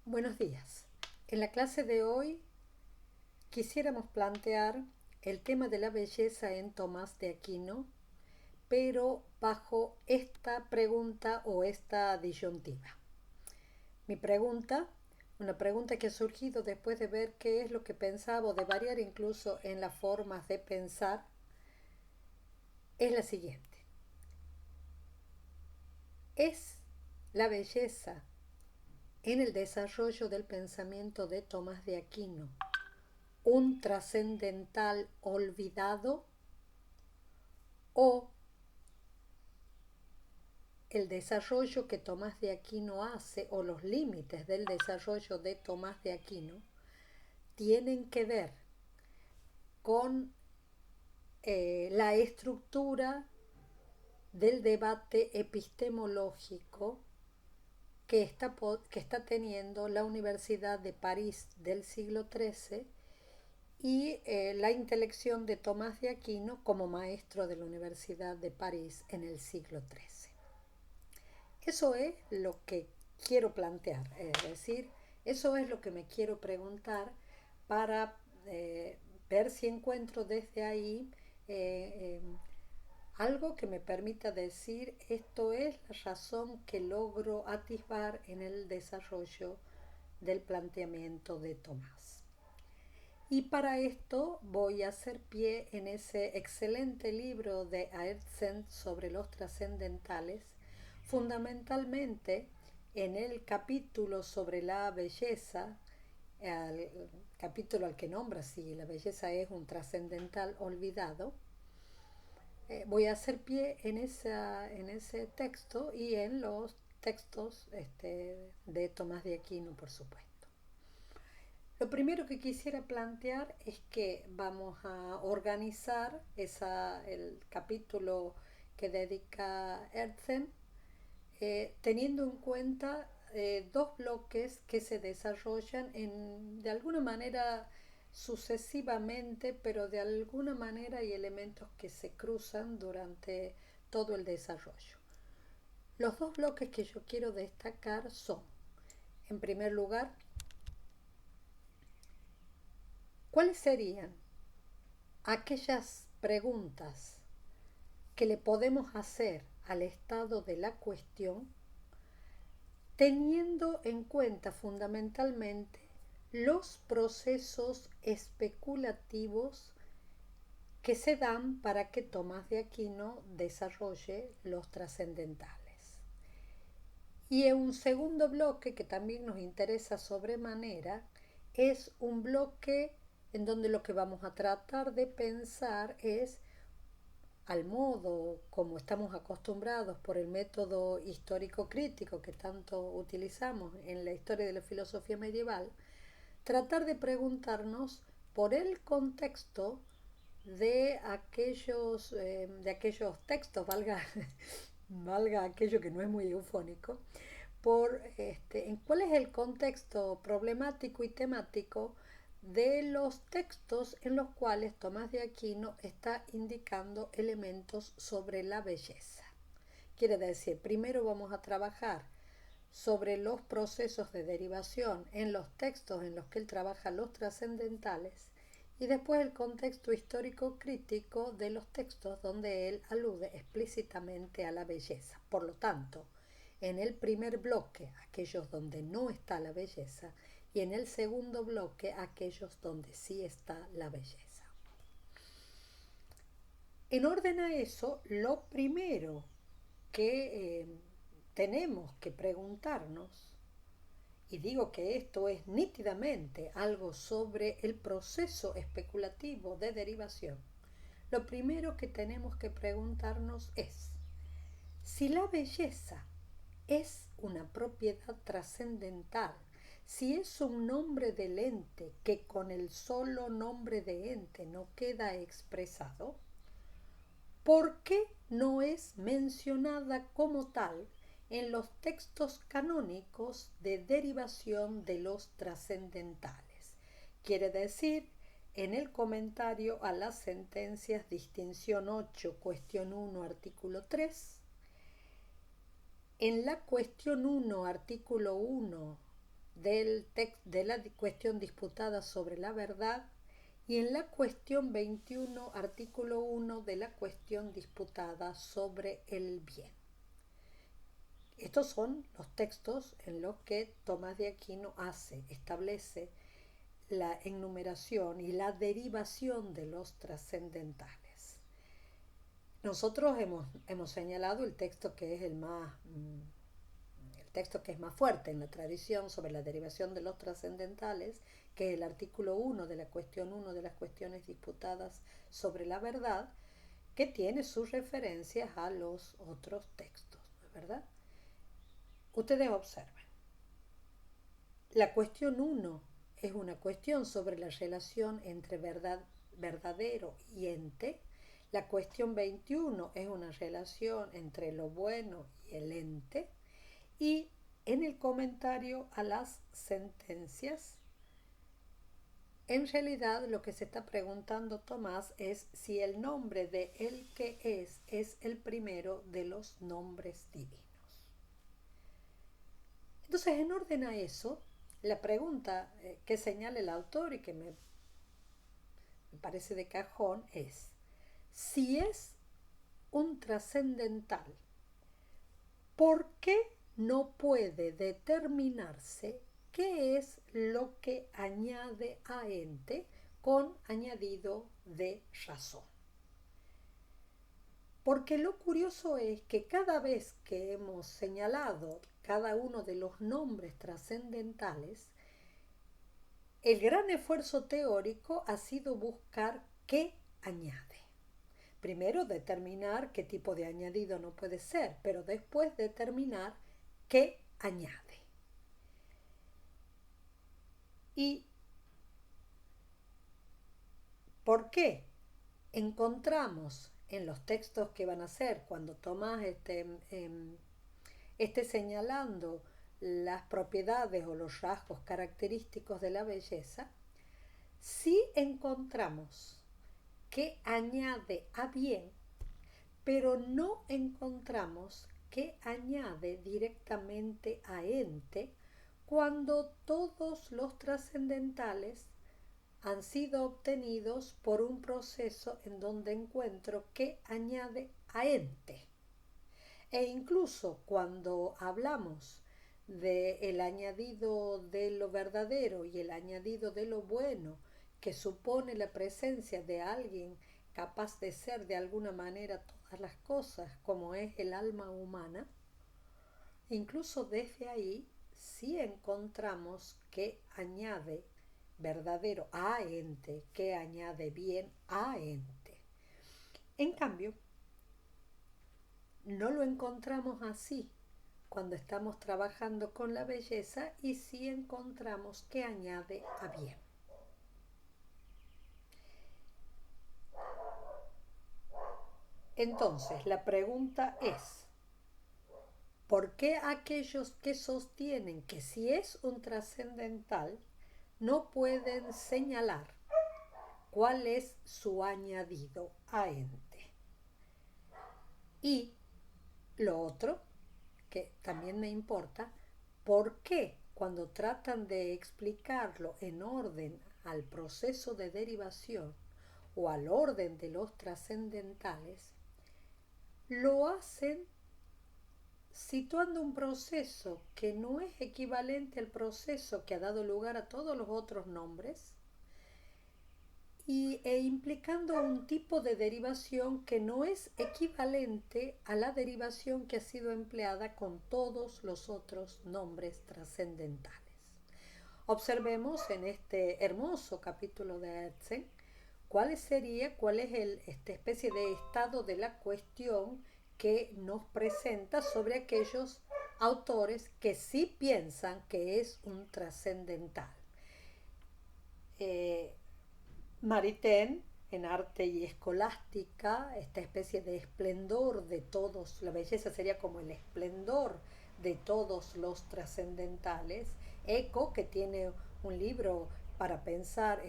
Buenos días. En la clase de hoy quisiéramos plantear el tema de la belleza en Tomás de Aquino, pero bajo esta pregunta o esta disyuntiva. Mi pregunta, una pregunta que ha surgido después de ver qué es lo que pensaba o de variar incluso en las formas de pensar, es la siguiente. ¿Es la belleza en el desarrollo del pensamiento de Tomás de Aquino un trascendental olvidado o el desarrollo que Tomás de Aquino hace o los límites del desarrollo de Tomás de Aquino tienen que ver con la estructura del debate epistemológico que está teniendo la Universidad de París del siglo XIII y la intelección de Tomás de Aquino como maestro de la Universidad de París en el siglo XIII. Eso es lo que quiero plantear, es decir, eso es lo que me quiero preguntar para ver si encuentro desde ahí algo que me permita decir esto es la razón que logro atisbar en el desarrollo del planteamiento de Tomás. Y para esto voy a hacer pie en ese excelente libro de Aertsent sobre los trascendentales, fundamentalmente en el capítulo sobre la belleza, el capítulo al que nombra si la belleza es un trascendental olvidado. Voy a hacer pie en ese texto y en los textos de Tomás de Aquino, por supuesto. Lo primero que quisiera plantear es que vamos a organizar el capítulo que dedica Herzen, teniendo en cuenta dos bloques que se desarrollan de alguna manera sucesivamente, pero de alguna manera hay elementos que se cruzan durante todo el desarrollo. Los dos bloques que yo quiero destacar son, en primer lugar, ¿cuáles serían aquellas preguntas que le podemos hacer al estado de la cuestión teniendo en cuenta fundamentalmente los procesos especulativos que se dan para que Tomás de Aquino desarrolle los trascendentales? Y en un segundo bloque que también nos interesa sobremanera es un bloque en donde lo que vamos a tratar de pensar es, al modo como estamos acostumbrados por el método histórico crítico que tanto utilizamos en la historia de la filosofía medieval, tratar de preguntarnos por el contexto de aquellos textos, valga aquello que no es muy eufónico, en cuál es el contexto problemático y temático de los textos en los cuales Tomás de Aquino está indicando elementos sobre la belleza. Quiere decir, primero vamos a trabajar sobre los procesos de derivación en los textos en los que él trabaja los trascendentales y después el contexto histórico crítico de los textos donde él alude explícitamente a la belleza. Por lo tanto, en el primer bloque aquellos donde no está la belleza y en el segundo bloque aquellos donde sí está la belleza. En orden a eso, lo primero que tenemos que preguntarnos, y digo que esto es nítidamente algo sobre el proceso especulativo de derivación, lo primero que tenemos que preguntarnos es si la belleza es una propiedad trascendental, si es un nombre del ente que con el solo nombre de ente no queda expresado, ¿por qué no es mencionada como tal en los textos canónicos de derivación de los trascendentales? Quiere decir, en el comentario a las sentencias distinción 8, cuestión 1, artículo 3, en la cuestión 1, artículo 1 de la cuestión disputada sobre la verdad y en la cuestión 21, artículo 1 de la cuestión disputada sobre el bien. Estos son los textos en los que Tomás de Aquino establece la enumeración y la derivación de los trascendentales. Nosotros hemos señalado el texto que es el texto que es más fuerte en la tradición sobre la derivación de los trascendentales, que es el artículo 1 de la cuestión 1 de las cuestiones disputadas sobre la verdad, que tiene sus referencias a los otros textos, ¿verdad? Ustedes observen. La cuestión 1 es una cuestión sobre la relación entre verdadero y ente. La cuestión 21 es una relación entre lo bueno y el ente. Y en el comentario a las sentencias, en realidad lo que se está preguntando Tomás es si el nombre de el que es el primero de los nombres divinos. Entonces, en orden a eso, la pregunta que señala el autor y que me parece de cajón es: si es un trascendental, ¿por qué no puede determinarse qué es lo que añade a ente con añadido de razón? Porque lo curioso es que cada vez que hemos señalado cada uno de los nombres trascendentales, el gran esfuerzo teórico ha sido buscar qué añade. Primero determinar qué tipo de añadido no puede ser, pero después determinar qué añade. ¿Y por qué? Encontramos en los textos que van a ser cuando Tomás esté señalando las propiedades o los rasgos característicos de la belleza, sí encontramos que añade a bien, pero no encontramos que añade directamente a ente cuando todos los trascendentales han sido obtenidos por un proceso en donde encuentro que añade a ente. E incluso cuando hablamos del añadido de lo verdadero y el añadido de lo bueno, que supone la presencia de alguien capaz de ser de alguna manera todas las cosas, como es el alma humana, incluso desde ahí sí encontramos que añade verdadero a ente, que añade bien a ente. En cambio, no lo encontramos así cuando estamos trabajando con la belleza y sí encontramos que añade a bien. Entonces, la pregunta es: ¿por qué aquellos que sostienen que si es un trascendental no pueden señalar cuál es su añadido a ente? Y lo otro, que también me importa, ¿por qué cuando tratan de explicarlo en orden al proceso de derivación o al orden de los trascendentales, lo hacen situando un proceso que no es equivalente al proceso que ha dado lugar a todos los otros nombres e implicando un tipo de derivación que no es equivalente a la derivación que ha sido empleada con todos los otros nombres trascendentales? Observemos en este hermoso capítulo de Herzen cuál es esta especie de estado de la cuestión que nos presenta sobre aquellos autores que sí piensan que es un trascendental. Maritain, en Arte y Escolástica, esta especie de esplendor de todos, la belleza sería como el esplendor de todos los trascendentales. Eco, que tiene un libro para pensar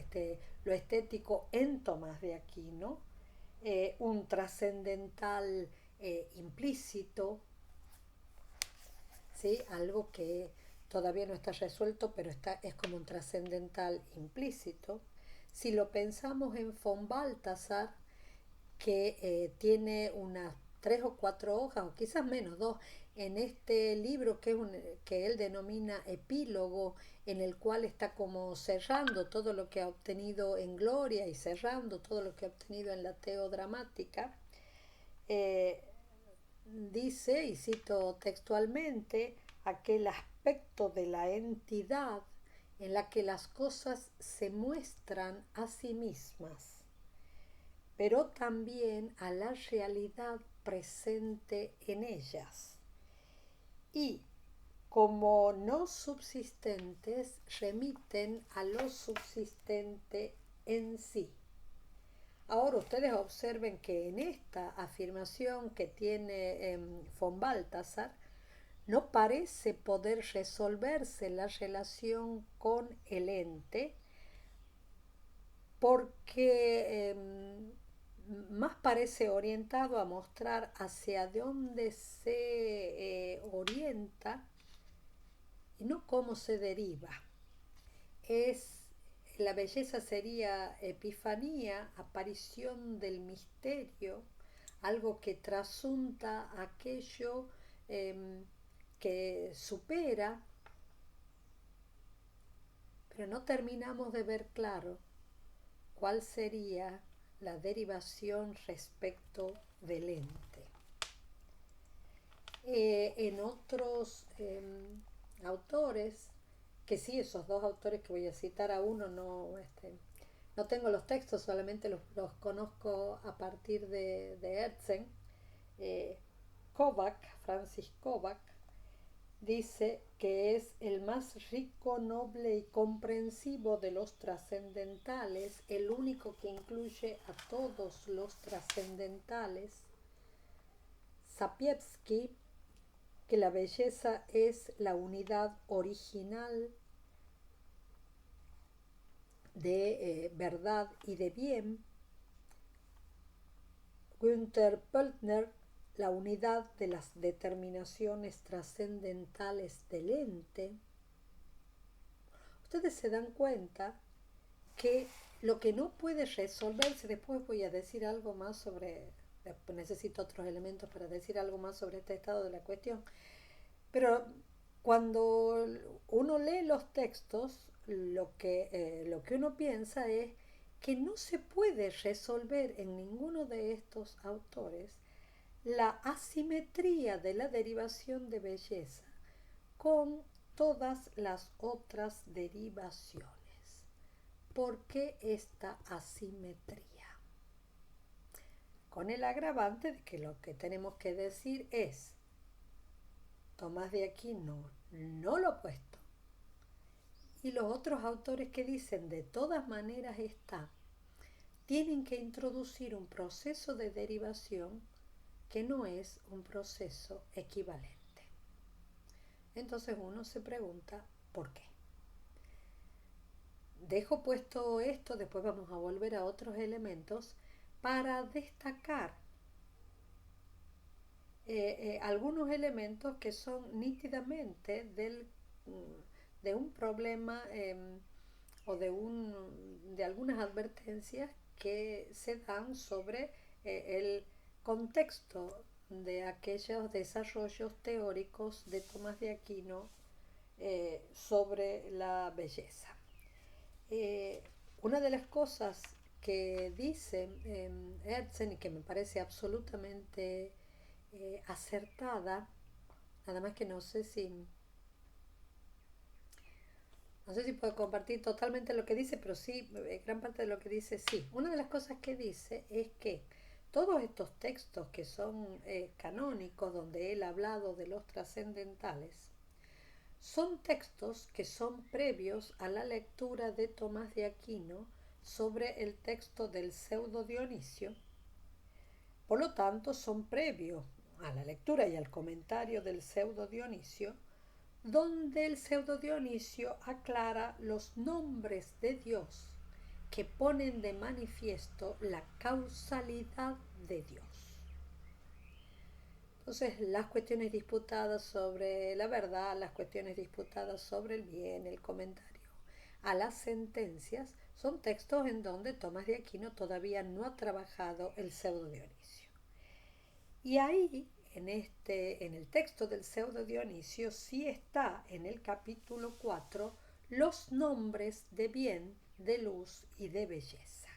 lo estético en Tomás de Aquino, un trascendental implícito, ¿sí? Algo que todavía no está resuelto, pero es como un trascendental implícito. Si lo pensamos en von Balthasar, que tiene unas 3 o 4 hojas, o quizás menos, dos, en este libro que él denomina epílogo, en el cual está como cerrando todo lo que ha obtenido en Gloria y cerrando todo lo que ha obtenido en la teodramática. eh, Dice, y cito textualmente, aquel aspecto de la entidad en la que las cosas se muestran a sí mismas, pero también a la realidad presente en ellas, y como no subsistentes remiten a lo subsistente en sí. Ahora ustedes observen que en esta afirmación que tiene von Balthasar no parece poder resolverse la relación con el ente, porque más parece orientado a mostrar hacia dónde se orienta y no cómo se deriva. La belleza sería epifanía, aparición del misterio, algo que trasunta aquello que supera, pero no terminamos de ver claro cuál sería la derivación respecto del ente. En otros autores, que sí, esos dos autores que voy a citar a uno, no tengo los textos, solamente los conozco a partir de Herzen. Kovac, Francis Kovac, dice que es el más rico, noble y comprensivo de los trascendentales, el único que incluye a todos los trascendentales. Sapievsky, que la belleza es la unidad original de verdad y de bien. Günther Pöltner, la unidad de las determinaciones trascendentales del ente. Ustedes se dan cuenta que lo que no puede resolverse, después voy a decir algo más sobre, necesito otros elementos para decir algo más sobre este estado de la cuestión, pero cuando uno lee los textos, lo que uno piensa es que no se puede resolver en ninguno de estos autores la asimetría de la derivación de belleza con todas las otras derivaciones. ¿Por qué esta asimetría? Con el agravante de que lo que tenemos que decir es: Tomás de Aquino no lo ha puesto, y los otros autores que dicen de todas maneras está, tienen que introducir un proceso de derivación que no es un proceso equivalente. Entonces uno se pregunta, ¿por qué? Dejo puesto esto, después vamos a volver a otros elementos para destacar algunos elementos que son nítidamente de un problema o de algunas advertencias que se dan sobre el contexto de aquellos desarrollos teóricos de Tomás de Aquino sobre la belleza. Una de las cosas que dice Herzen y que me parece absolutamente acertada, nada más que no sé si puedo compartir totalmente lo que dice, pero sí, gran parte de lo que dice sí. Una de las cosas que dice es que todos estos textos que son canónicos, donde él ha hablado de los trascendentales, son textos que son previos a la lectura de Tomás de Aquino sobre el texto del Pseudo Dionisio. Por lo tanto, son previos a la lectura y al comentario del Pseudo Dionisio, donde el Pseudo Dionisio aclara los nombres de Dios que ponen de manifiesto la causalidad de Dios. Entonces, las cuestiones disputadas sobre la verdad, las cuestiones disputadas sobre el bien, el comentario a las sentencias, son textos en donde Tomás de Aquino todavía no ha trabajado el pseudo Dionisio. Y ahí, en el texto del pseudo Dionisio, sí está en el capítulo 4 los nombres de bien, de luz y de belleza.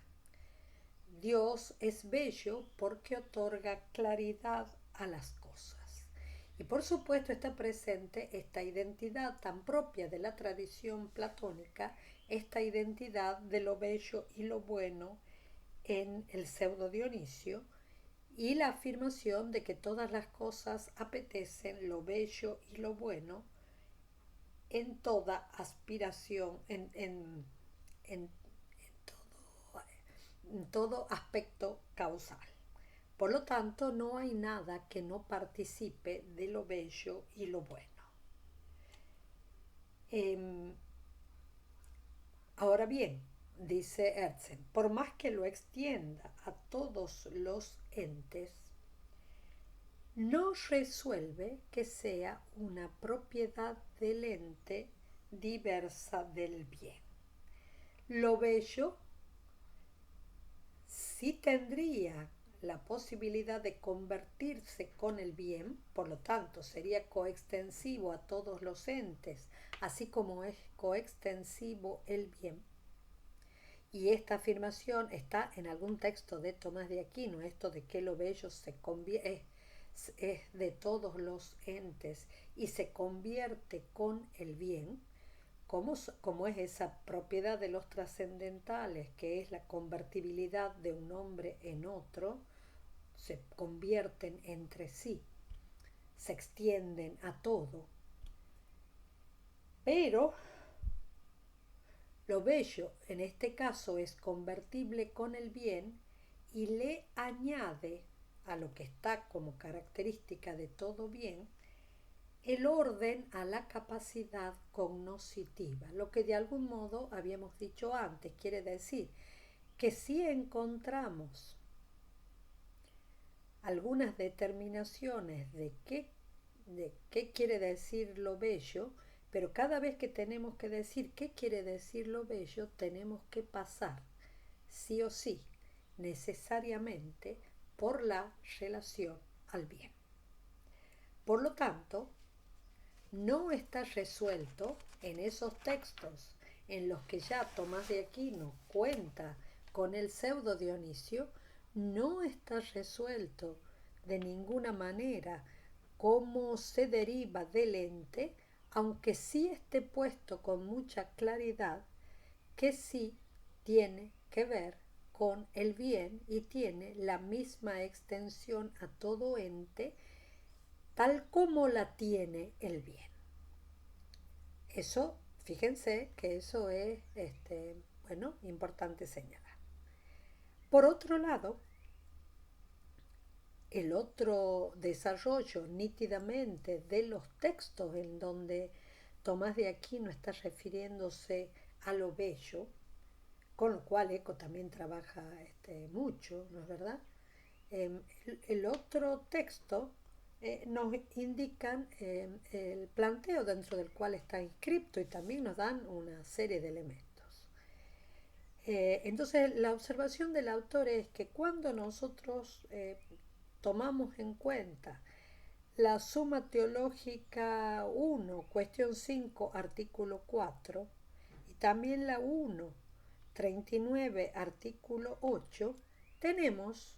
Dios es bello porque otorga claridad a las cosas. Y por supuesto está presente esta identidad tan propia de la tradición platónica, esta identidad de lo bello y lo bueno en el pseudo Dionisio, y la afirmación de que todas las cosas apetecen lo bello y lo bueno en toda aspiración, en todo aspecto causal. Por lo tanto, no hay nada que no participe de lo bello y lo bueno. Ahora bien, dice Herzen, por más que lo extienda a todos los entes, no resuelve que sea una propiedad del ente diversa del bien. Lo bello sí tendría la posibilidad de convertirse con el bien, por lo tanto sería coextensivo a todos los entes, así como es coextensivo el bien. Y esta afirmación está en algún texto de Tomás de Aquino, esto de que lo bello es de todos los entes y se convierte con el bien, como es esa propiedad de los trascendentales, que es la convertibilidad de un hombre en otro, se convierten entre sí, se extienden a todo. Pero lo bello en este caso es convertible con el bien y le añade a lo que está como característica de todo bien el orden a la capacidad cognoscitiva, lo que de algún modo habíamos dicho antes, quiere decir que si encontramos algunas determinaciones de qué quiere decir lo bello, pero cada vez que tenemos que decir qué quiere decir lo bello, tenemos que pasar, sí o sí, necesariamente, por la relación al bien. Por lo tanto, no está resuelto en esos textos en los que ya Tomás de Aquino cuenta con el pseudo Dionisio, no está resuelto de ninguna manera cómo se deriva del ente, aunque sí esté puesto con mucha claridad que sí tiene que ver con el bien y tiene la misma extensión a todo ente tal como la tiene el bien. Eso, fíjense que eso es importante señalar. Por otro lado, el otro desarrollo nítidamente de los textos en donde Tomás de Aquino está refiriéndose a lo bello, con lo cual Eco también trabaja mucho, ¿no es verdad? El otro texto nos indican el planteo dentro del cual está inscripto y también nos dan una serie de elementos. Entonces, la observación del autor es que cuando nosotros tomamos en cuenta la Suma Teológica 1, cuestión 5, artículo 4, y también la 1, 39, artículo 8, tenemos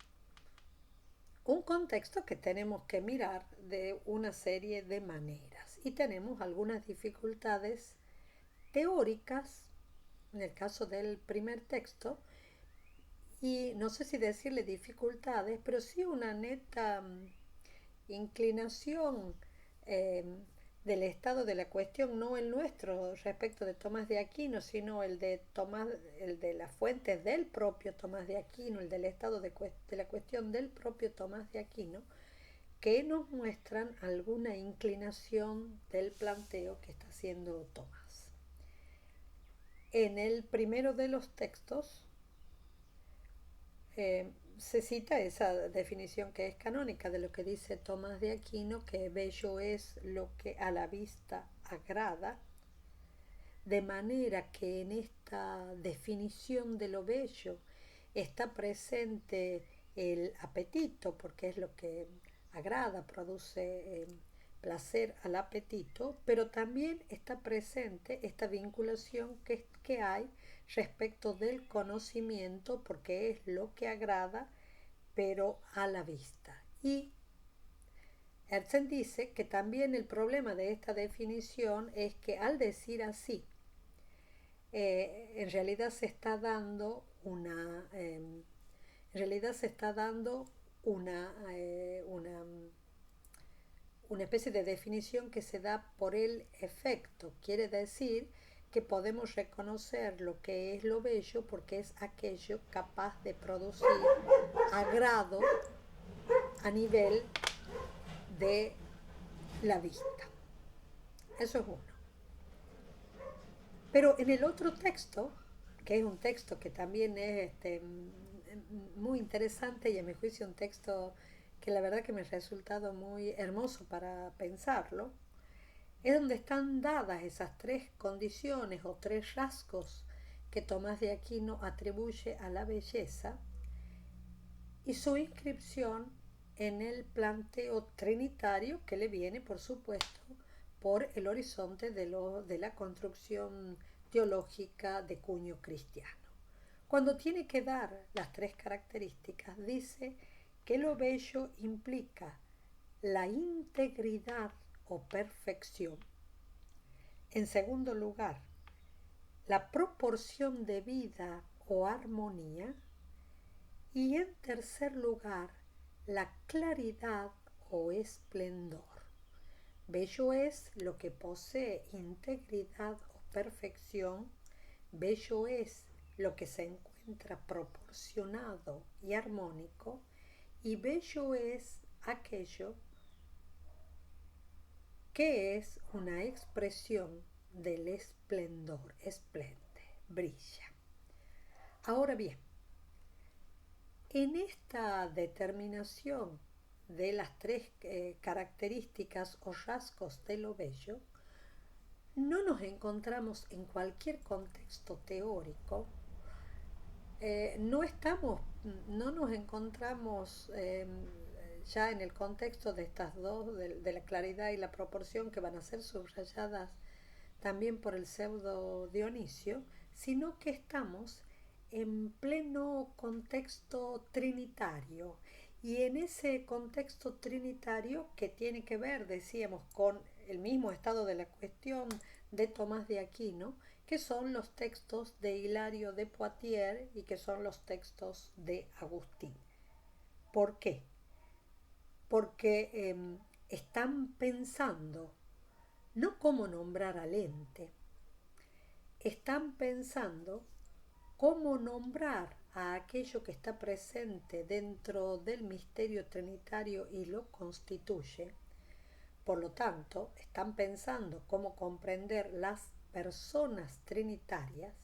un contexto que tenemos que mirar de una serie de maneras y tenemos algunas dificultades teóricas en el caso del primer texto y no sé si decirle dificultades, pero sí una neta inclinación eh, del estado de la cuestión, no el nuestro respecto de Tomás de Aquino, sino el de las fuentes del propio Tomás de Aquino, el del estado de la cuestión del propio Tomás de Aquino, que nos muestran alguna inclinación del planteo que está haciendo Tomás. En el primero de los textos se cita esa definición que es canónica de lo que dice Tomás de Aquino, que bello es lo que a la vista agrada, de manera que en esta definición de lo bello está presente el apetito, porque es lo que agrada, produce placer al apetito, pero también está presente esta vinculación que hay respecto del conocimiento, porque es lo que agrada, pero a la vista. Y Herzen dice que también el problema de esta definición es que al decir así, en realidad se está dando una especie de definición que se da por el efecto. Quiere decir que podemos reconocer lo que es lo bello porque es aquello capaz de producir agrado a nivel de la vista. Eso es uno. Pero en el otro texto, que es un texto que también es muy interesante y a mi juicio un texto que la verdad que me ha resultado muy hermoso para pensarlo, es donde están dadas esas tres condiciones o tres rasgos que Tomás de Aquino atribuye a la belleza y su inscripción en el planteo trinitario que le viene, por supuesto, por el horizonte de la construcción teológica de cuño cristiano. Cuando tiene que dar las tres características, dice que lo bello implica la integridad o perfección. En segundo lugar, la proporción de vida o armonía. Y en tercer lugar, la claridad o esplendor. Bello es lo que posee integridad o perfección. Bello es lo que se encuentra proporcionado y armónico. Y bello es aquello que es una expresión del esplendor, esplende, brilla. Ahora bien, en esta determinación de las tres características o rasgos de lo bello, no nos encontramos en cualquier contexto teórico, no nos encontramos ya en el contexto de estas dos, de la claridad y la proporción que van a ser subrayadas también por el pseudo Dionisio, sino que estamos en pleno contexto trinitario. Y en ese contexto trinitario que tiene que ver, decíamos, con el mismo estado de la cuestión de Tomás de Aquino, que son los textos de Hilario de Poitiers y que son los textos de Agustín. ¿Por qué? Porque están pensando no cómo nombrar al ente, están pensando cómo nombrar a aquello que está presente dentro del misterio trinitario y lo constituye. Por lo tanto, están pensando cómo comprender las personas trinitarias,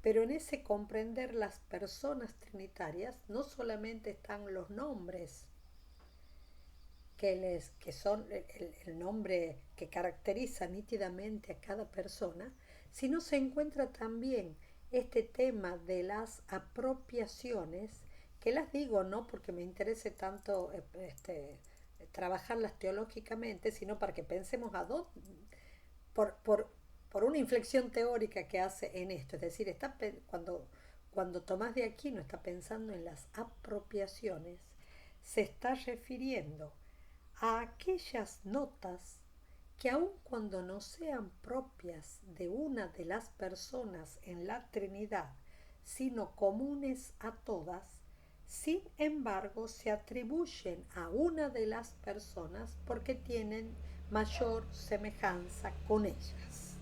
pero en ese comprender las personas trinitarias no solamente están los nombres que son el nombre que caracteriza nítidamente a cada persona, sino se encuentra también este tema de las apropiaciones, que las digo no porque me interese tanto trabajarlas teológicamente, sino para que pensemos a dónde, por, por, por una inflexión teórica que hace en esto. Es decir, cuando Tomás de Aquino está pensando en las apropiaciones, se está refiriendo a aquellas notas que aun cuando no sean propias de una de las personas en la Trinidad, sino comunes a todas, sin embargo se atribuyen a una de las personas porque tienen mayor semejanza con ellas.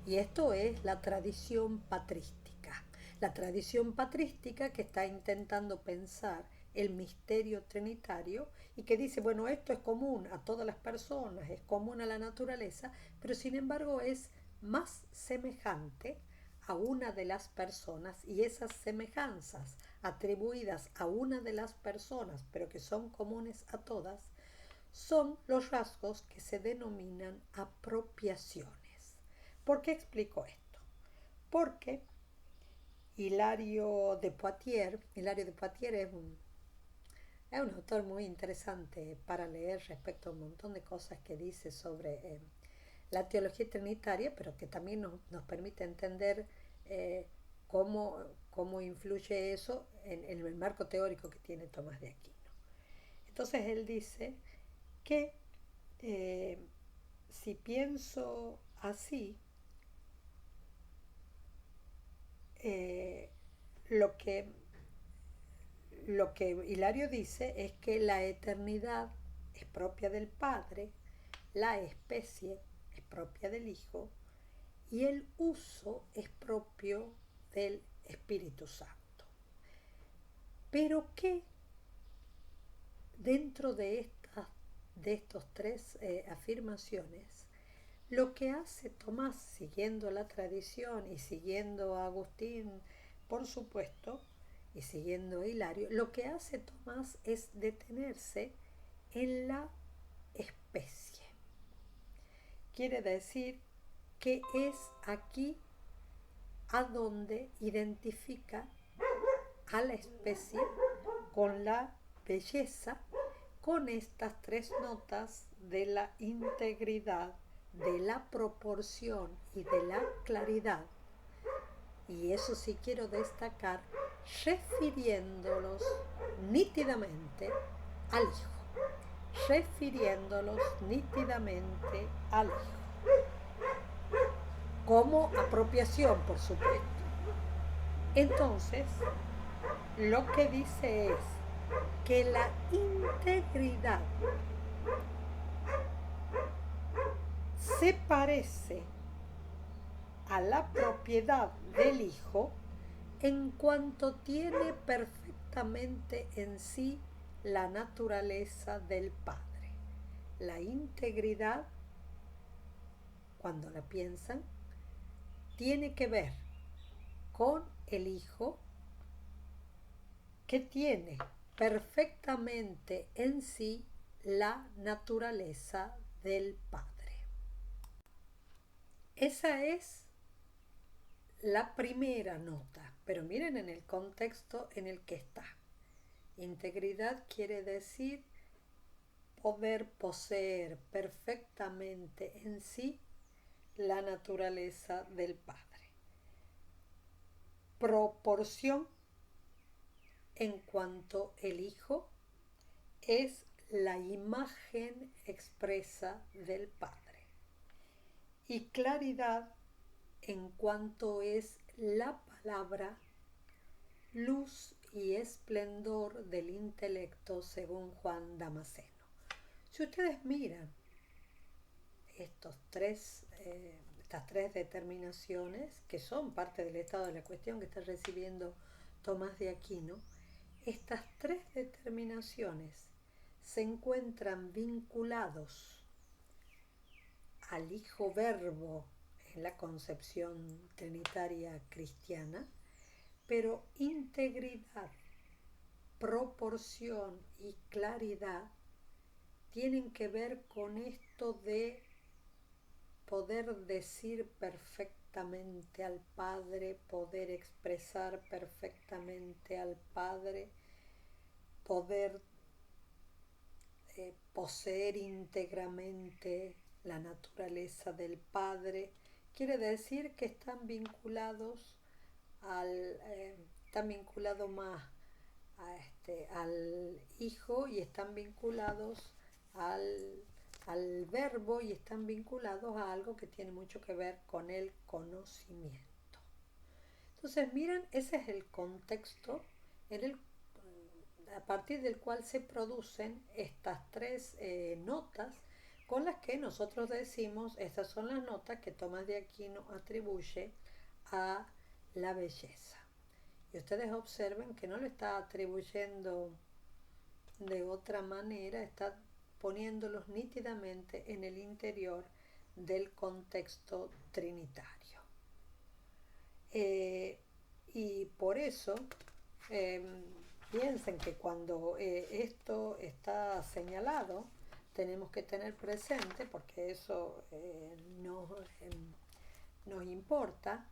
Y esto es la tradición patrística. La tradición patrística que está intentando pensar el misterio trinitario y que dice, bueno, esto es común a todas las personas, es común a la naturaleza, pero sin embargo es más semejante a una de las personas y esas semejanzas atribuidas a una de las personas, pero que son comunes a todas, son los rasgos que se denominan apropiaciones. ¿Por qué explico esto? Porque Hilario de Poitiers es un autor muy interesante para leer respecto a un montón de cosas que dice sobre la teología trinitaria, pero que también nos permite entender eh, cómo, cómo influye eso en el marco teórico que tiene Tomás de Aquino. Entonces él dice que eh, si pienso así, eh, lo que lo que Hilario dice es que la eternidad es propia del Padre, la especie es propia del Hijo y el uso es propio del Espíritu Santo. Pero que dentro de estos tres afirmaciones, lo que hace Tomás, siguiendo la tradición y siguiendo a Agustín, por supuesto, y siguiendo a Hilario, lo que hace Tomás es detenerse en la especie. Quiere decir que es aquí a donde identifica a la especie con la belleza, con estas tres notas de la integridad, de la proporción y de la claridad. Y eso sí quiero destacar, refiriéndolos nítidamente al Hijo. Refiriéndolos nítidamente al Hijo. Como apropiación, por supuesto. Entonces, lo que dice es que la integridad se parece a la propiedad del Hijo en cuanto tiene perfectamente en sí la naturaleza del Padre. La integridad, cuando la piensan, tiene que ver con el Hijo que tiene perfectamente en sí la naturaleza del Padre. Esa es la primera nota, pero miren en el contexto en el que está. Integridad quiere decir poder poseer perfectamente en sí la naturaleza del Padre. Proporción en cuanto el Hijo es la imagen expresa del Padre. Y claridad en cuanto es la palabra, luz y esplendor del intelecto según Juan Damasceno. Si ustedes miran estas tres determinaciones, que son parte del estado de la cuestión que está recibiendo Tomás de Aquino, estas tres determinaciones se encuentran vinculados al Hijo Verbo en la concepción trinitaria cristiana, pero integridad, proporción y claridad tienen que ver con esto de poder decir perfectamente al Padre, poder expresar perfectamente al Padre, poder poseer íntegramente la naturaleza del Padre. Quiere decir que están vinculados están vinculados más al Hijo y están vinculados al Verbo y están vinculados a algo que tiene mucho que ver con el conocimiento. Entonces, miren, ese es el contexto a partir del cual se producen estas tres notas con las que nosotros decimos, estas son las notas que Tomás de Aquino atribuye a la belleza. Y ustedes observen que no lo está atribuyendo de otra manera, está poniéndolos nítidamente en el interior del contexto trinitario. Y por eso piensen que cuando esto está señalado, tenemos que tener presente, porque eso nos importa,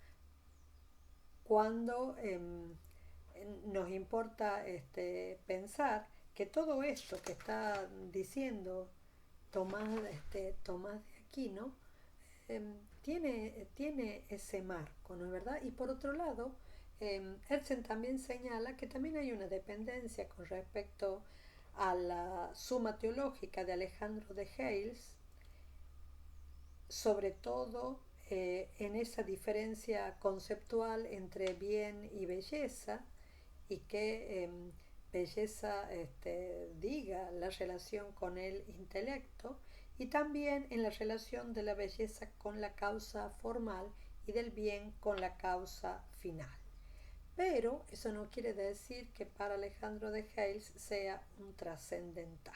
cuando nos importa pensar que todo esto que está diciendo Tomás de Aquino tiene ese marco, ¿no es verdad? Y por otro lado, Herzen también señala que también hay una dependencia con respecto a la Suma Teológica de Alejandro de Hales, sobre todo en esa diferencia conceptual entre bien y belleza, y que belleza diga la relación con el intelecto, y también en la relación de la belleza con la causa formal y del bien con la causa final. Pero eso no quiere decir que para Alejandro de Hales sea un trascendental.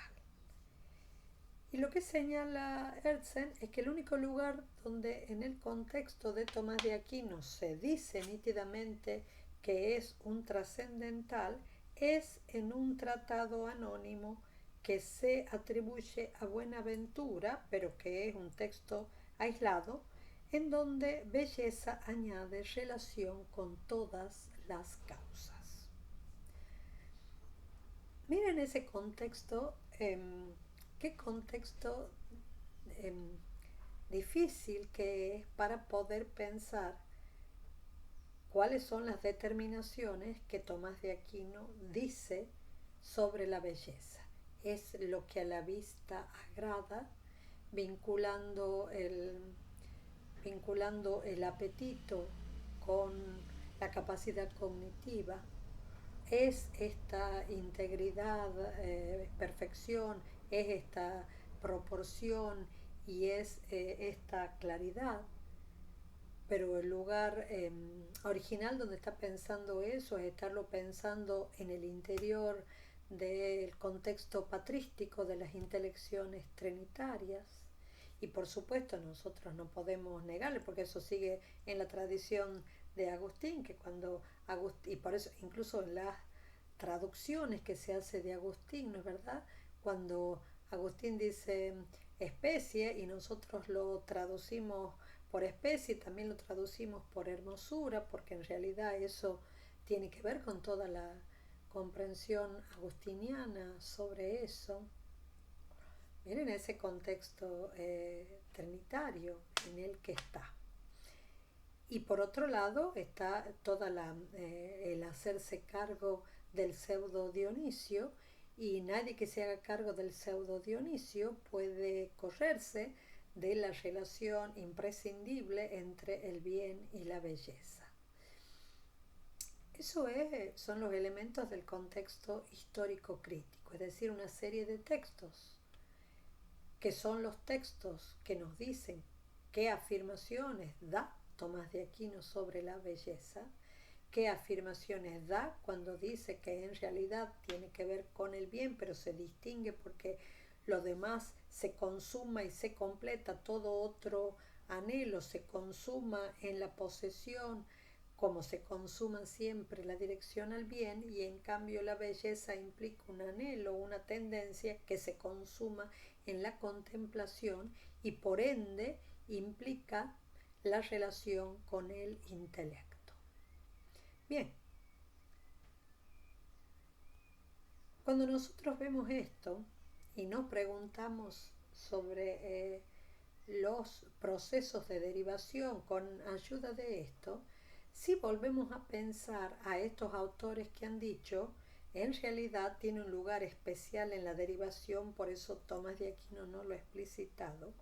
Y lo que señala Herzen es que el único lugar donde en el contexto de Tomás de Aquino se dice nítidamente que es un trascendental es en un tratado anónimo que se atribuye a Buenaventura, pero que es un texto aislado, en donde belleza añade relación con todas las causas. Miren ese contexto, qué contexto eh, difícil que es para poder pensar cuáles son las determinaciones que Tomás de Aquino dice sobre la belleza. Es lo que a la vista agrada, vinculando el apetito con la capacidad cognitiva. Es esta integridad, perfección, es esta proporción y es esta claridad. Pero el lugar original donde está pensando eso es estarlo pensando en el interior del contexto patrístico de las intelecciones trinitarias. Y por supuesto nosotros no podemos negarle, porque eso sigue en la tradición de Agustín, que cuando Agustín, y por eso incluso en las traducciones que se hace de Agustín, ¿no es verdad? Cuando Agustín dice especie y nosotros lo traducimos por especie, también lo traducimos por hermosura, porque en realidad eso tiene que ver con toda la comprensión agustiniana sobre eso. Miren ese contexto trinitario en el que está. Y por otro lado está toda el hacerse cargo del pseudo Dionisio, y nadie que se haga cargo del pseudo Dionisio puede correrse de la relación imprescindible entre el bien y la belleza. Eso son los elementos del contexto histórico crítico, es decir, una serie de textos que son los textos que nos dicen qué afirmaciones da Tomás de Aquino sobre la belleza, qué afirmaciones da cuando dice que en realidad tiene que ver con el bien, pero se distingue porque lo demás se consuma y se completa, todo otro anhelo se consuma en la posesión, como se consuma siempre la dirección al bien, y en cambio la belleza implica un anhelo, una tendencia que se consuma en la contemplación y por ende implica la relación con el intelecto. Bien, cuando nosotros vemos esto y nos preguntamos sobre los procesos de derivación con ayuda de esto, si volvemos a pensar a estos autores que han dicho, en realidad tiene un lugar especial en la derivación, por eso Tomás de Aquino no lo ha explicitado.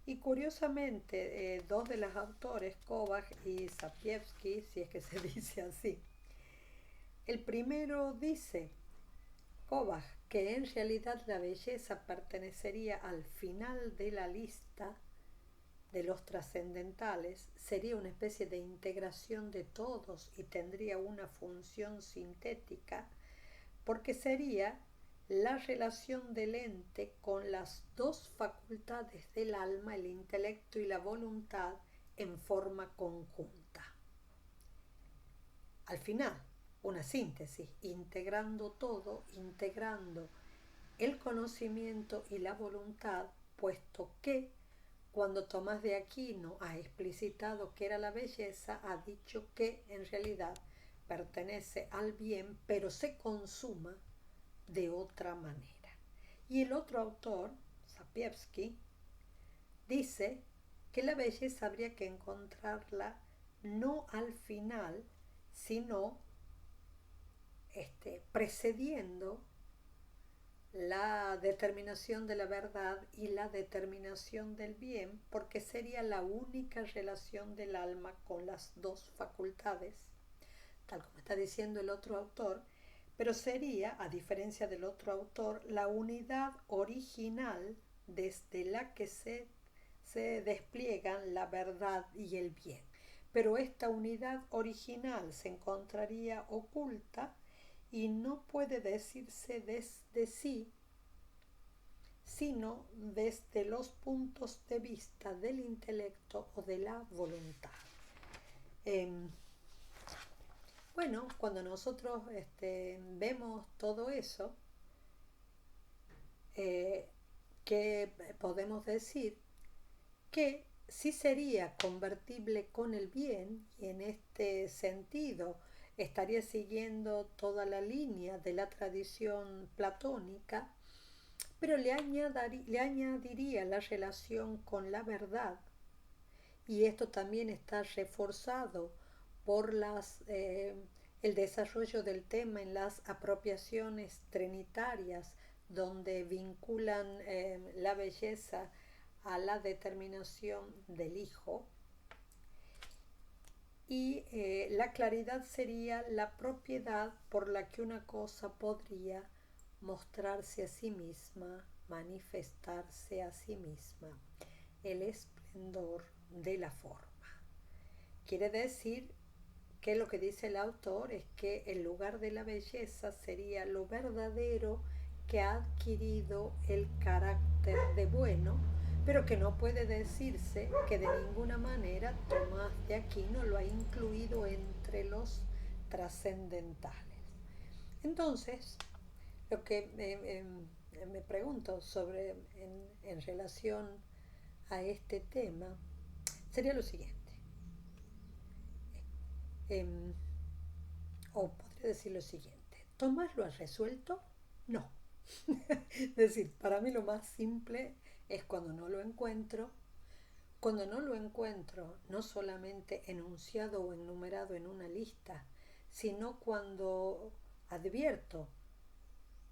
Y curiosamente, dos de los autores, Kovács y Sapievsky, si es que se dice así, el primero dice, Kovács, que en realidad la belleza pertenecería al final de la lista de los trascendentales, sería una especie de integración de todos y tendría una función sintética, porque sería la relación del ente con las dos facultades del alma, el intelecto y la voluntad, en forma conjunta. Al final, una síntesis, integrando todo, integrando el conocimiento y la voluntad, puesto que cuando Tomás de Aquino ha explicitado qué era la belleza, ha dicho que en realidad pertenece al bien, pero se consuma de otra manera. Y el otro autor, Sapievski, dice que la belleza habría que encontrarla no al final, sino precediendo la determinación de la verdad y la determinación del bien, porque sería la única relación del alma con las dos facultades, tal como está diciendo el otro autor, pero sería, a diferencia del otro autor, la unidad original desde la que se despliegan la verdad y el bien. Pero esta unidad original se encontraría oculta y no puede decirse desde sí, sino desde los puntos de vista del intelecto o de la voluntad. Bueno, cuando nosotros vemos todo eso, que podemos decir que sí sería convertible con el bien, y en este sentido estaría siguiendo toda la línea de la tradición platónica, pero le añadiría la relación con la verdad, y esto también está reforzado por el desarrollo del tema en las apropiaciones trinitarias, donde vinculan la belleza a la determinación del Hijo. Y la claridad sería la propiedad por la que una cosa podría mostrarse a sí misma, manifestarse a sí misma, el esplendor de la forma. Quiere decir que lo que dice el autor es que el lugar de la belleza sería lo verdadero que ha adquirido el carácter de bueno, pero que no puede decirse que de ninguna manera Tomás de Aquino lo ha incluido entre los trascendentales. Entonces, lo que me pregunto sobre en relación a este tema sería lo siguiente. O podría decir lo siguiente: ¿Tomás lo ha resuelto? No. Es decir, para mí lo más simple es cuando no lo encuentro. Cuando no lo encuentro, no solamente enunciado o enumerado en una lista, sino cuando advierto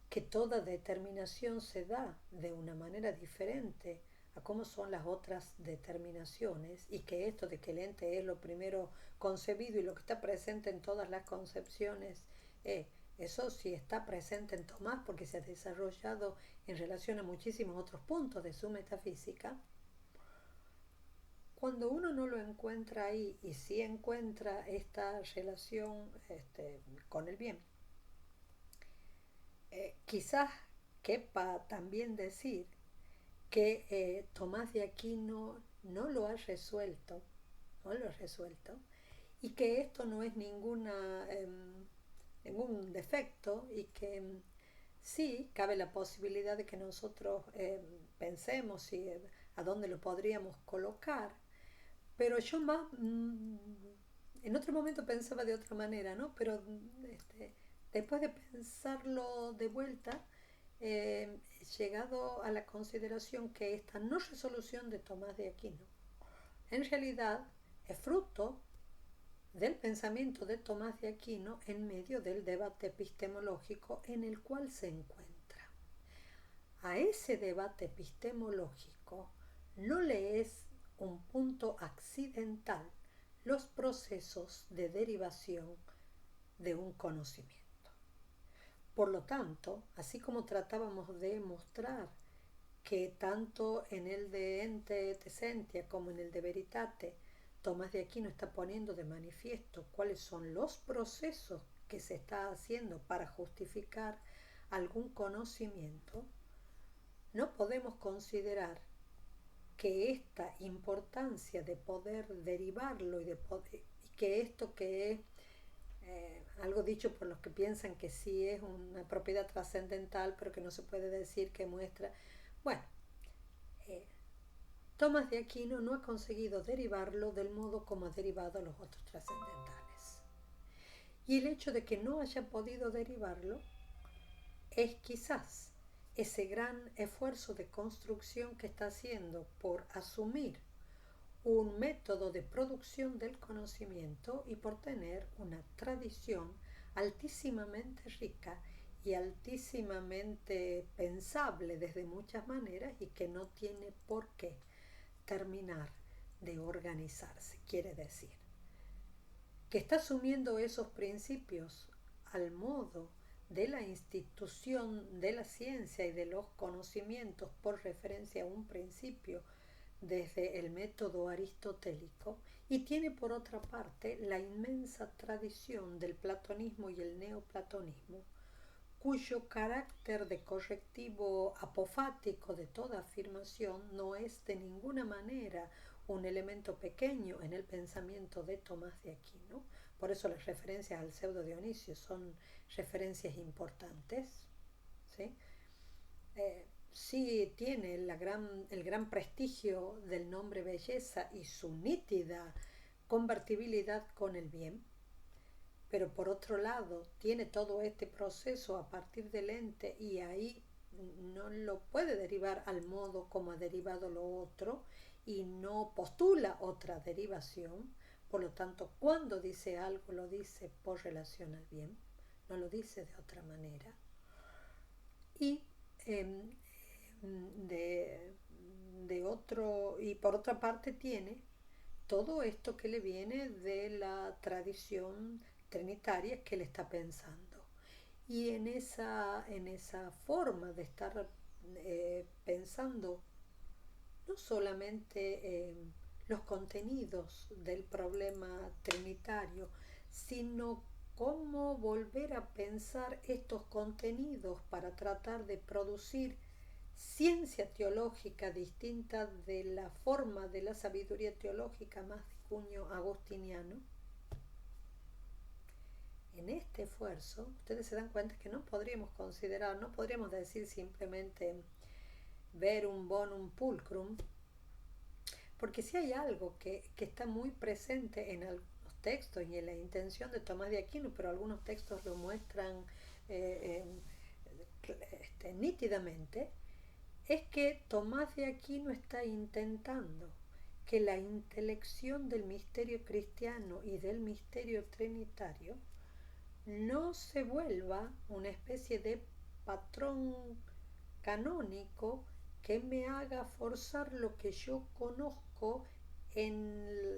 que toda determinación se da de una manera diferente a cómo son las otras determinaciones, y que esto de que el ente es lo primero concebido y lo que está presente en todas las concepciones, eso sí está presente en Tomás porque se ha desarrollado en relación a muchísimos otros puntos de su metafísica. Cuando uno no lo encuentra ahí y sí encuentra esta relación con el bien, quizás quepa también decir que Tomás de Aquino no lo ha resuelto, y que esto no es ningún defecto, y que sí cabe la posibilidad de que nosotros pensemos a dónde lo podríamos colocar, pero yo más en otro momento pensaba de otra manera, ¿no? Pero después de pensarlo de vuelta, he llegado a la consideración que esta no resolución de Tomás de Aquino en realidad es fruto del pensamiento de Tomás de Aquino en medio del debate epistemológico en el cual se encuentra. A ese debate epistemológico no le es un punto accidental los procesos de derivación de un conocimiento. Por lo tanto, así como tratábamos de mostrar que tanto en el de Ente et Essentia como en el de Veritate, Tomás de Aquino está poniendo de manifiesto cuáles son los procesos que se está haciendo para justificar algún conocimiento, no podemos considerar que esta importancia de poder derivarlo y que esto que algo dicho por los que piensan que sí es una propiedad trascendental, pero que no se puede decir que muestra. Bueno, eh, Tomás de Aquino no ha conseguido derivarlo del modo como ha derivado los otros trascendentales. Y el hecho de que no haya podido derivarlo es quizás ese gran esfuerzo de construcción que está haciendo por asumir un método de producción del conocimiento y por tener una tradición altísimamente rica y altísimamente pensable desde muchas maneras y que no tiene por qué terminar de organizarse. Quiere decir que está asumiendo esos principios al modo de la institución de la ciencia y de los conocimientos por referencia a un principio desde el método aristotélico, y tiene por otra parte la inmensa tradición del platonismo y el neoplatonismo, cuyo carácter de correctivo apofático de toda afirmación no es de ninguna manera un elemento pequeño en el pensamiento de Tomás de Aquino. Por eso las referencias al pseudo Dionisio son referencias importantes, ¿sí? Sí tiene el gran prestigio del nombre belleza y su nítida convertibilidad con el bien, pero por otro lado tiene todo este proceso a partir del ente y ahí no lo puede derivar al modo como ha derivado lo otro y no postula otra derivación. Por lo tanto, cuando dice algo lo dice por relación al bien, no lo dice de otra manera. Y eh, de, y por otra parte tiene todo esto que le viene de la tradición trinitaria que le está pensando. Y en esa forma de estar pensando no solamente los contenidos del problema trinitario, sino cómo volver a pensar estos contenidos para tratar de producir ciencia teológica distinta de la forma de la sabiduría teológica más de cuño agustiniano. En este esfuerzo, ustedes se dan cuenta que no podríamos considerar, no podríamos decir simplemente verum bonum pulcrum, porque si hay algo que está muy presente en algunos textos y en la intención de Tomás de Aquino, pero algunos textos lo muestran eh, nítidamente, es que Tomás de Aquino está intentando que la intelección del misterio cristiano y del misterio trinitario no se vuelva una especie de patrón canónico que me haga forzar lo que yo conozco en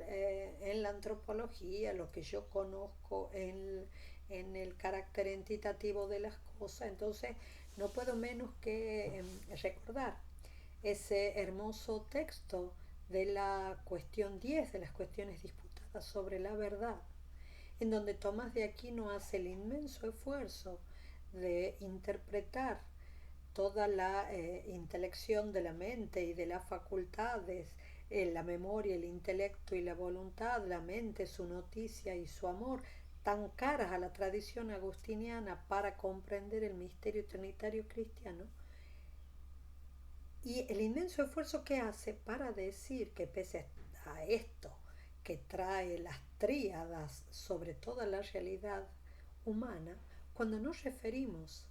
la antropología, lo que yo conozco en el carácter entitativo de las cosas. Entonces no puedo menos que recordar ese hermoso texto de la cuestión 10 de las cuestiones disputadas sobre la verdad, en donde Tomás de Aquino hace el inmenso esfuerzo de interpretar toda la intelección de la mente y de las facultades, la memoria, el intelecto y la voluntad, la mente, su noticia y su amor, tan caras a la tradición agustiniana para comprender el misterio trinitario cristiano, y el inmenso esfuerzo que hace para decir que pese a esto que trae las tríadas sobre toda la realidad humana, cuando nos referimos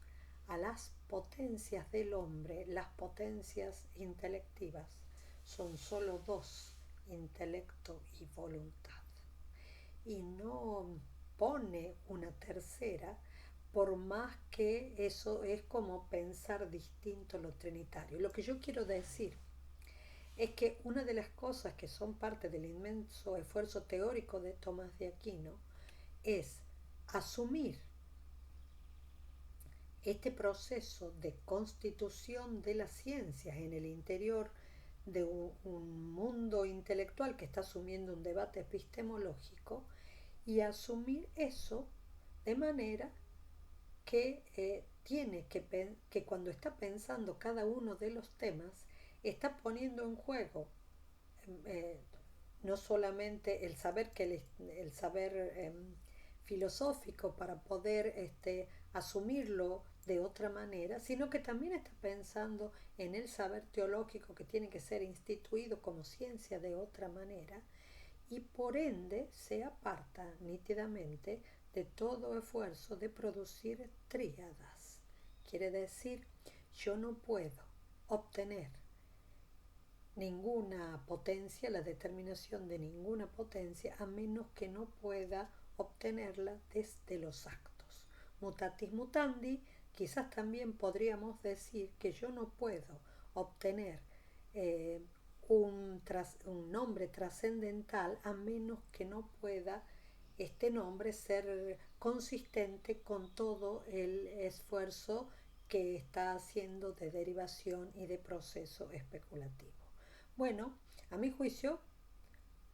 a las potencias del hombre, las potencias intelectivas, son solo dos, intelecto y voluntad. Y no pone una tercera, por más que eso es como pensar distinto lo trinitario. Lo que yo quiero decir es que una de las cosas que son parte del inmenso esfuerzo teórico de Tomás de Aquino es asumir este proceso de constitución de las ciencias en el interior de un mundo intelectual que está asumiendo un debate epistemológico, y asumir eso de manera que que cuando está pensando cada uno de los temas está poniendo en juego no solamente el saber filosófico para poder asumirlo de otra manera, sino que también está pensando en el saber teológico que tiene que ser instituido como ciencia de otra manera y por ende se aparta nítidamente de todo esfuerzo de producir tríadas. Quiere decir, yo no puedo obtener ninguna potencia, la determinación de ninguna potencia, a menos que no pueda obtenerla desde los actos. Mutatis mutandi, quizás también podríamos decir que yo no puedo obtener un nombre trascendental a menos que no pueda este nombre ser consistente con todo el esfuerzo que está haciendo de derivación y de proceso especulativo. Bueno, a mi juicio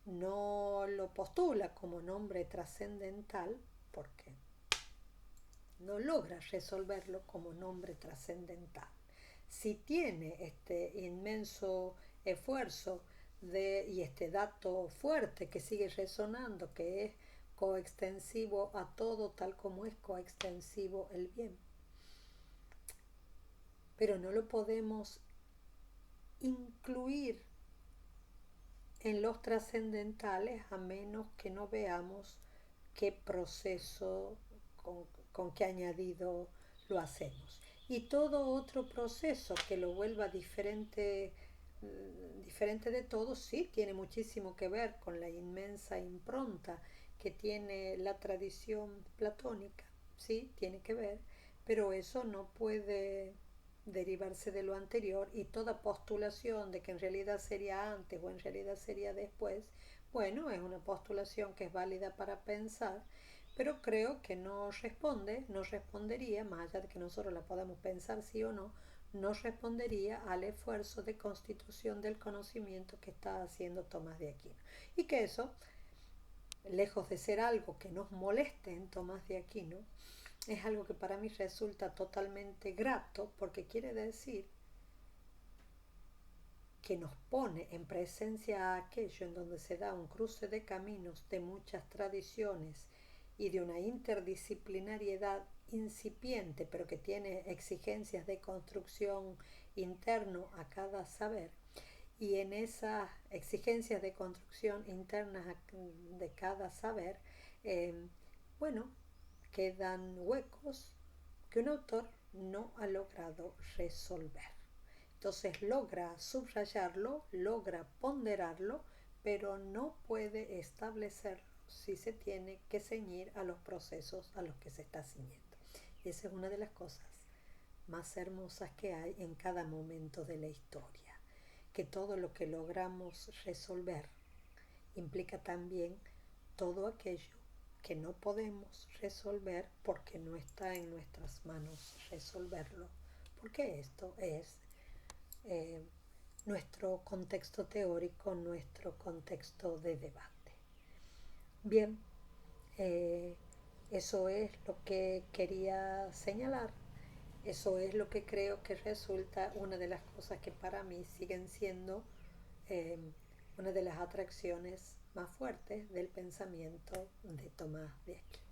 no lo postula como nombre trascendental porque no logra resolverlo como nombre trascendental. Si tiene este inmenso esfuerzo y este dato fuerte que sigue resonando, que es coextensivo a todo tal como es coextensivo el bien, pero no lo podemos incluir en los trascendentales a menos que no veamos qué proceso, con qué añadido lo hacemos. Y todo otro proceso que lo vuelva diferente de todo, sí, tiene muchísimo que ver con la inmensa impronta que tiene la tradición platónica, sí, tiene que ver, pero eso no puede derivarse de lo anterior y toda postulación de que en realidad sería antes o en realidad sería después, bueno, es una postulación que es válida para pensar, pero creo que no respondería, más allá de que nosotros la podamos pensar sí o no respondería al esfuerzo de constitución del conocimiento que está haciendo Tomás de Aquino. Y que eso, lejos de ser algo que nos moleste en Tomás de Aquino, es algo que para mí resulta totalmente grato porque quiere decir que nos pone en presencia a aquello en donde se da un cruce de caminos de muchas tradiciones y de una interdisciplinariedad incipiente, pero que tiene exigencias de construcción interno a cada saber. Y en esas exigencias de construcción internas de cada saber, bueno, quedan huecos que un autor no ha logrado resolver. Entonces logra subrayarlo, logra ponderarlo, pero no puede establecerlo si se tiene que ceñir a los procesos a los que se está ciñendo. Y esa es una de las cosas más hermosas que hay en cada momento de la historia, que todo lo que logramos resolver implica también todo aquello que no podemos resolver porque no está en nuestras manos resolverlo, porque esto es nuestro contexto teórico, nuestro contexto de debate. Bien, eso es lo que quería señalar, eso es lo que creo que resulta una de las cosas que para mí siguen siendo eh, una de las atracciones más fuertes del pensamiento de Tomás de Aquino.